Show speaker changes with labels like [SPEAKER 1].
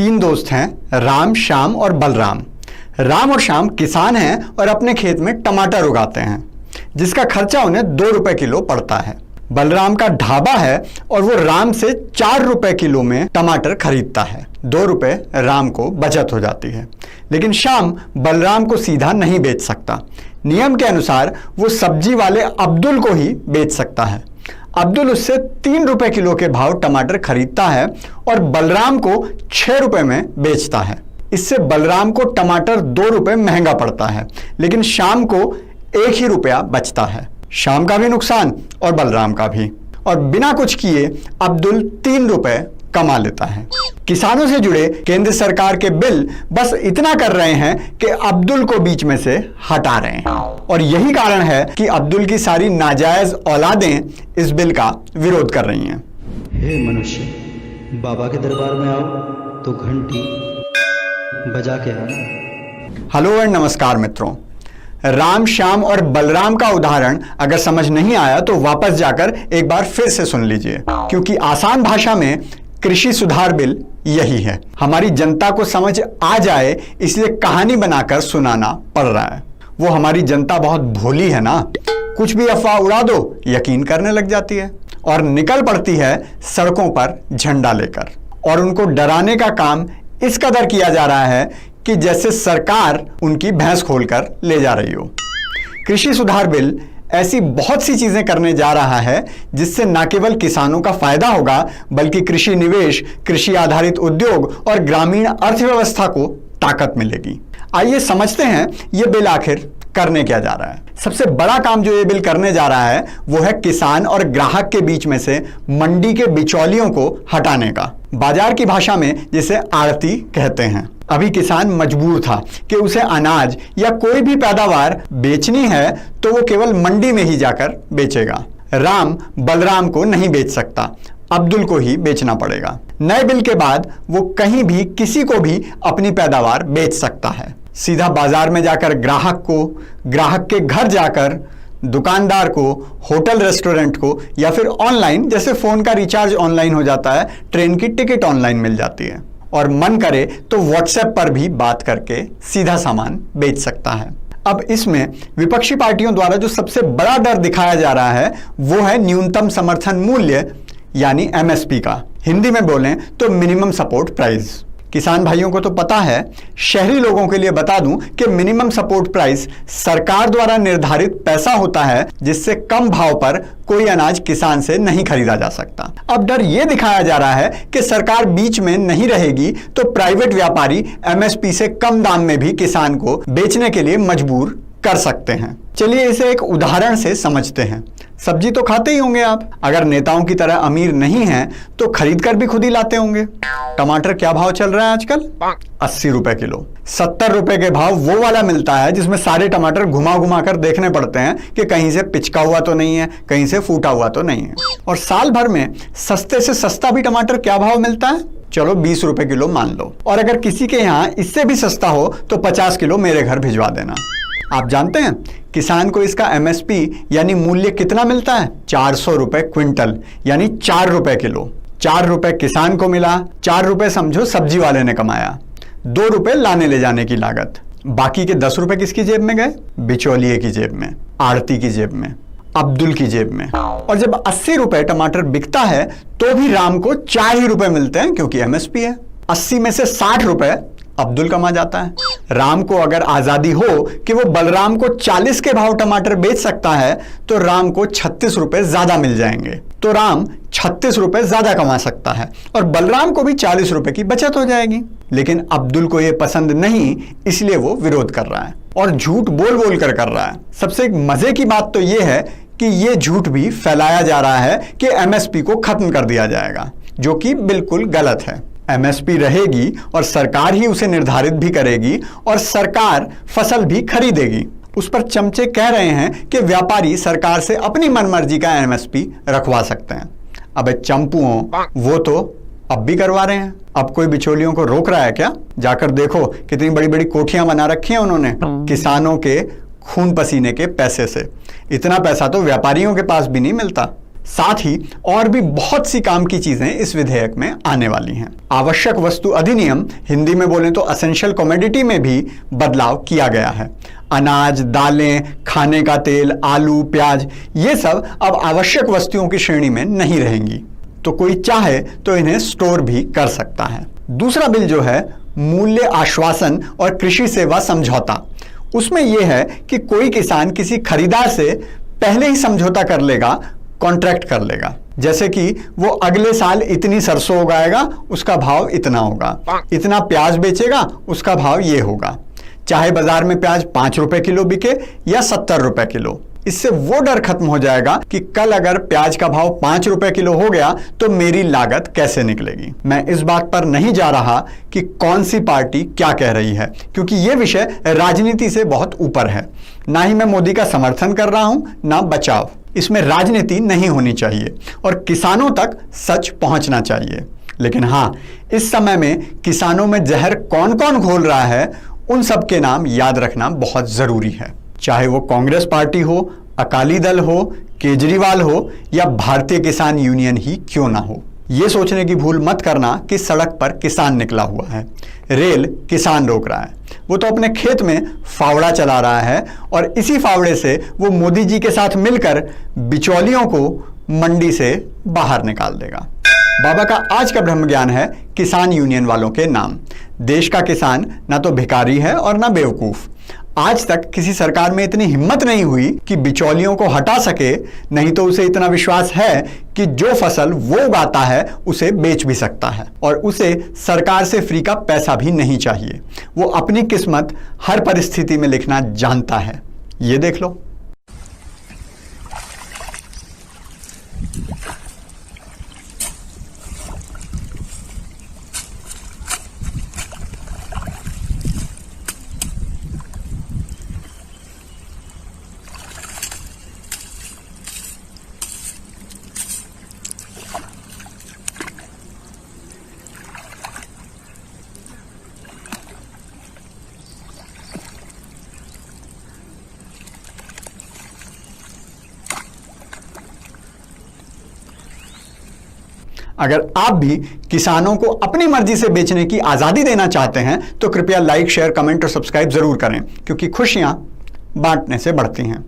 [SPEAKER 1] तीन दोस्त हैं, राम, श्याम और बलराम। राम और श्याम किसान हैं और अपने खेत में टमाटर उगाते हैं, जिसका खर्चा उन्हें 2 रुपए किलो पड़ता है। बलराम का ढाबा है और वो राम से 4 रुपए किलो में टमाटर खरीदता है। 2 रुपए राम को बचत हो जाती है। लेकिन श्याम बलराम को सीधा नहीं बेच सकता। नियम के अनुसार वो सब्जी वाले अब्दुल को ही बेच सकता है। अब्दुल उससे 3 रुपए किलो के भाव टमाटर खरीदता है और बलराम को 6 रुपए में बेचता है। इससे बलराम को टमाटर 2 रुपए महंगा पड़ता है, लेकिन श्याम को 1 ही रुपया बचता है। श्याम का भी नुकसान और बलराम का भी। और बिना कुछ किए अब्दुल 3 रुपए कमा लेता है। किसानों से जुड़े केंद्र सरकार के बिल बस इतना कर रहे हैं कि अब्दुल को बीच में से हटा रहे हैं। और यही कारण है कि अब्दुल की सारी नाजायज औलादें इस बिल का विरोध कर रही हैं।
[SPEAKER 2] हे मनुष्य, बाबा के दरबार में आओ तो घंटी बजा के आना।
[SPEAKER 1] हेलो एंड नमस्कार मित्रों। राम, श्याम और बलराम का उदाहरण अगर समझ नहीं आया तो वापस जाकर एक बार फिर से सुन लीजिए, क्योंकि आसान भाषा में कृषि सुधार बिल यही है। हमारी जनता को समझ आ जाए इसलिए कहानी बनाकर सुनाना पड़ रहा है। वो हमारी जनता बहुत भोली है ना, कुछ भी अफवाह उड़ा दो यकीन करने लग जाती है और निकल पड़ती है सड़कों पर झंडा लेकर। और उनको डराने का काम इस कदर किया जा रहा है कि जैसे सरकार उनकी भैंस खोलकर ले जा रही हो। कृषि सुधार बिल ऐसी बहुत सी चीजें करने जा रहा है जिससे न केवल किसानों का फायदा होगा, बल्कि कृषि निवेश, कृषि आधारित उद्योग और ग्रामीण अर्थव्यवस्था को ताकत मिलेगी। आइए समझते हैं ये बिल आखिर करने क्या जा रहा है। सबसे बड़ा काम जो ये बिल करने जा रहा है वो है किसान और ग्राहक के बीच में से मंडी के बिचौलियों को हटाने का। बाजार की भाषा में जिसे आड़ती कहते हैं। अभी किसान मजबूर था कि उसे अनाज या कोई भी पैदावार बेचनी है तो वो केवल मंडी में ही जाकर बेचेगा। राम बलराम को नहीं बेच सकता, अब्दुल को ही बेचना पड़ेगा। नए बिल के बाद वो कहीं भी किसी को भी अपनी पैदावार बेच सकता है। सीधा बाजार में जाकर ग्राहक को, ग्राहक के घर जाकर दुकानदार को, होटल रेस्टोरेंट को, या फिर ऑनलाइन, जैसे फोन का रिचार्ज ऑनलाइन हो जाता है, ट्रेन की टिकट ऑनलाइन मिल जाती है, और मन करे तो व्हाट्सएप पर भी बात करके सीधा सामान बेच सकता है। अब इसमें विपक्षी पार्टियों द्वारा जो सबसे बड़ा डर दिखाया जा रहा है वो है न्यूनतम समर्थन मूल्य यानी एमएसपी का। हिंदी में बोलें तो मिनिमम सपोर्ट प्राइस। किसान भाइयों को तो पता है, शहरी लोगों के लिए बता दूं कि मिनिमम सपोर्ट प्राइस सरकार द्वारा निर्धारित पैसा होता है जिससे कम भाव पर कोई अनाज किसान से नहीं खरीदा जा सकता। अब डर यह दिखाया जा रहा है कि सरकार बीच में नहीं रहेगी तो प्राइवेट व्यापारी एमएसपी से कम दाम में भी किसान को बेचने के लिए मजबूर कर सकते हैं। चलिए इसे एक उदाहरण से समझते हैं। सब्जी तो खाते ही होंगे आप, अगर नेताओं की तरह अमीर नहीं हैं तो खरीद कर भी खुद ही लाते होंगे। टमाटर क्या भाव चल रहा है आजकल? 80 रुपए किलो। 70 रुपए के भाव वो वाला मिलता है जिसमें सारे टमाटर घुमा घुमा कर देखने पड़ते हैं कि कहीं से पिचका हुआ तो नहीं है, कहीं से फूटा हुआ तो नहीं है। और साल भर में सस्ते से सस्ता भी टमाटर क्या भाव मिलता है? चलो 20 रुपए किलो मान लो। और अगर किसी के यहाँ इससे भी सस्ता हो तो 50 किलो मेरे घर भिजवा देना। आप जानते हैं किसान को इसका एमएसपी यानी मूल्य कितना मिलता है? 400 रुपए क्विंटल, यानी 4 रुपए किलो। 4 रुपए किसान को मिला, 4 रुपए समझो सब्जी वाले ने कमाया, 2 रुपए लाने ले जाने की लागत। बाकी के 10 रुपए किसकी जेब में गए? बिचौलिए की जेब में, आड़ती की जेब में, अब्दुल की जेब में। और जब 80 रुपए टमाटर बिकता है तो भी राम को 4 ही रुपए मिलते हैं क्योंकि एमएसपी है। 80 में से 60 रुपए अब्दुल कमा जाता है। राम को अगर आजादी हो कि वो बलराम को 40 के भाव टमाटर बेच सकता है तो राम को 36 रुपए ज्यादा मिल जाएंगे, तो राम 36 रुपए ज्यादा कमा सकता है और बलराम को भी 40 रुपए की बचत हो जाएगी। लेकिन अब्दुल को यह पसंद नहीं, इसलिए वो विरोध कर रहा है और झूठ बोल बोल कर रहा है। सबसे मजे की बात तो यह है कि यह झूठ भी फैलाया जा रहा है कि एमएसपी को खत्म कर दिया जाएगा, जो कि बिल्कुल गलत है। एमएसपी रहेगी और सरकार ही उसे निर्धारित भी करेगी और सरकार फसल भी खरीदेगी। उस पर चमचे कह रहे हैं कि व्यापारी सरकार से अपनी मनमर्जी का एमएसपी रखवा सकते हैं। अब चंपुओं, वो तो अब भी करवा रहे हैं। अब कोई बिचौलियों को रोक रहा है क्या? जाकर देखो कितनी बड़ी बड़ी कोठियां बना रखी हैं उन्होंने किसानों के खून पसीने के पैसे से। इतना पैसा तो व्यापारियों के पास भी नहीं मिलता। साथ ही और भी बहुत सी काम की चीजें इस विधेयक में आने वाली हैं। आवश्यक वस्तु अधिनियम, हिंदी में बोलें तो असेंशियल कमोडिटी, में भी बदलाव किया गया है। अनाज, दालें, खाने का तेल, आलू, प्याज, ये सब अब आवश्यक वस्तुओं की श्रेणी में नहीं रहेंगी, तो कोई चाहे तो इन्हें स्टोर भी कर सकता है। दूसरा बिल जो है मूल्य आश्वासन और कृषि सेवा समझौता, उसमें यह है कि कोई किसान किसी खरीदार से पहले ही समझौता कर लेगा, कॉन्ट्रैक्ट कर लेगा, जैसे कि वो अगले साल इतनी सरसों उगाएगा, उसका भाव इतना होगा, इतना प्याज बेचेगा, उसका भाव ये होगा, चाहे बाजार में प्याज 5 रुपए किलो बिके या 70 रुपए किलो। इससे वो डर खत्म हो जाएगा कि कल अगर प्याज का भाव 5 रुपए किलो हो गया तो मेरी लागत कैसे निकलेगी। मैं इस बात पर नहीं जा रहा कि कौन सी पार्टी क्या कह रही है, क्योंकि यह विषय राजनीति से बहुत ऊपर है। ना ही मैं मोदी का समर्थन कर रहा हूं, ना बचाव। इसमें राजनीति नहीं होनी चाहिए और किसानों तक सच पहुंचना चाहिए। लेकिन हां, इस समय में किसानों में जहर कौन कौन घोल रहा है, उन सब के नाम याद रखना बहुत जरूरी है। चाहे वो कांग्रेस पार्टी हो, अकाली दल हो, केजरीवाल हो या भारतीय किसान यूनियन ही क्यों ना हो। यह सोचने की भूल मत करना कि सड़क पर किसान निकला हुआ है, रेल किसान रोक रहा है। वो तो अपने खेत में फावड़ा चला रहा है और इसी फावड़े से वो मोदी जी के साथ मिलकर बिचौलियों को मंडी से बाहर निकाल देगा। बाबा का आज का ब्रह्म ज्ञान है किसान यूनियन वालों के नाम। देश का किसान ना तो भिखारी है और ना बेवकूफ। आज तक किसी सरकार में इतनी हिम्मत नहीं हुई कि बिचौलियों को हटा सके, नहीं तो उसे इतना विश्वास है कि जो फसल वो उगाता है उसे बेच भी सकता है और उसे सरकार से फ्री का पैसा भी नहीं चाहिए। वो अपनी किस्मत हर परिस्थिति में लिखना जानता है। ये देख लो। अगर आप भी किसानों को अपनी मर्जी से बेचने की आजादी देना चाहते हैं तो कृपया लाइक, शेयर, कमेंट और सब्सक्राइब जरूर करें, क्योंकि खुशियां बांटने से बढ़ती हैं।